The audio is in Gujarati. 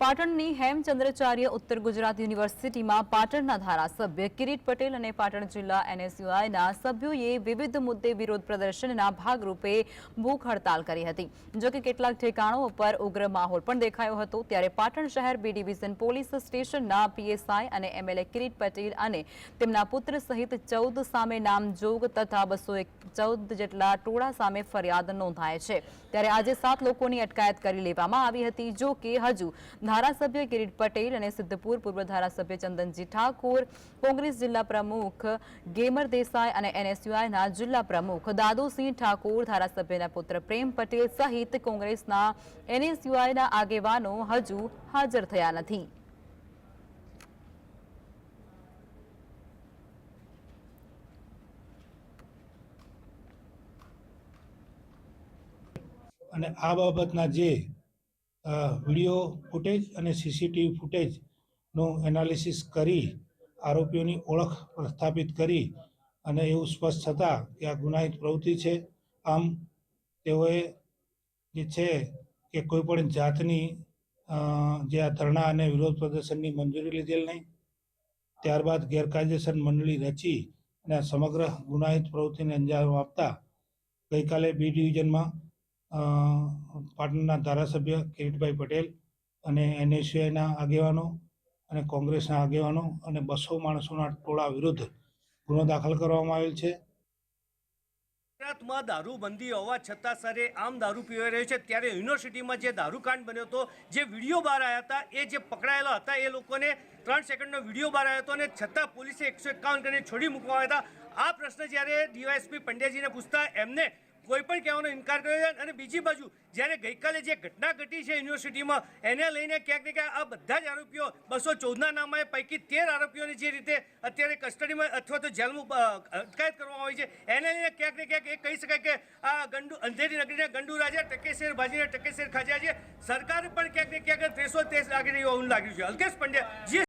પાટણની હેમચંદ્રાચાર્ય ઉત્તર ગુજરાત યુનિવર્સિટીમાં પાટણના ધારાસભ્ય કિરીટ પટેલ અને પાટણ જિલ્લા એનએસયુઆઈના સભ્યોએ વિવિધ મુદ્દે વિરોધ પ્રદર્શનના ભાગરૂપે ભૂખ હડતાલ કરી હતી। જો કે કેટલાક ઠેકાણો પર ઉગ્ર માહોલ પણ દેખાયો હતો। ત્યારે પાટણ શહેર બી ડિવિઝન પોલીસ સ્ટેશનના પીએસઆઈ અને એમએલએ કિરીટ પટેલ અને તેમના પુત્ર સહિત 14 સામે નામજોગ તથા 214 જેટલા ટોળા સામે ફરિયાદ નોંધાઈ છે। ત્યારે આજે 7 લોકોની અટકાયત કરી લેવામાં આવી હતી। જો કે હજુ धारासभ्य किरीट पटेल और सिद्धपुर पूर्व धारासभ्य चंदनजी ठाकुर, कांग्रेस जिला प्रमुख गेमर देसाई और एनएसयूआई जिला प्रमुख दादूसिंह ठाकुर, धारासभ्य पुत्र प्रेम पटेल सहित कांग्रेस एनएसयूआई आगेवानो हजू हाजर थया नथी। અને આ બાબતના જે વિડીયો ફૂટેજ અને સીસીટીવી ફૂટેજનું એનાલિસિસ કરી આરોપીઓની ઓળખ પ્રસ્થાપિત કરી અને એવું સ્પષ્ટ થતાં કે આ ગુનાહિત પ્રવૃત્તિ છે। આમ તેઓએ જે છે કે કોઈપણ જાતની જે આ ધરણા અને વિરોધ પ્રદર્શનની મંજૂરી લીધેલ નહીં। ત્યારબાદ ગેરકાયદેસર મંડળી રચી અને આ સમગ્ર ગુનાહિત પ્રવૃત્તિને અંજામ આપતા ગઈકાલે બી ડિવિઝનમાં પાટણના ધારાસભ્ય કિરીટભાઈ પટેલ અને એનએસયુઆઈના આગેવાનો અને કોંગ્રેસના આગેવાનો અને 200 માણસોના ટોળા વિરુદ્ધ ગુનો દાખલ કરવામાં આવેલ છે। ગુજરાતમાં દારૂબંધી હોવા છતાં સરે આમ દારૂ પીવાઈ રહ્યો છે। ત્યારે યુનિવર્સિટીમાં જે દારૂકાંડ બન્યો હતો, જે વિડીયો બહાર આવ્યા હતા, એ જે પકડાયેલા હતા એ લોકોને 3 સેકન્ડનો વિડીયો બહાર આવ્યો હતો અને છતાં પોલીસે 151 કરીને છોડી મૂકવામાં આવ્યા હતા। આ પ્રશ્ન જ્યારે ડીવાયએસપી પંડ્યાજીને પૂછતા એમને કોઈ પણ કહેવાનો ઇનકાર કર્યો છે। અને બીજી બાજુ જ્યારે ગઈકાલે જે ઘટના ઘટી છે યુનિવર્સિટીમાં, એને લઈને ક્યાંક ને ક્યાંક આ બધા જ આરોપીઓ 214ના નામે પૈકી 13 આરોપીઓની જે રીતે અત્યારે કસ્ટડીમાં અથવા તો જેલમાં અટકાયત કરવામાં આવી છે, એને લઈને ક્યાંક ને ક્યાંક એ કહી શકાય કે આ અંધેરી નગરીના ગંડુ રાજા ટકેશેર ભાજીને ટકેશેર ખાજા છે। સરકાર પણ ક્યાંક ને ક્યાંક ત્રેસો તેસ લાગી રહ્યું એવું લાગ્યું છે। અલ્કેશ પંડ્યા, જી।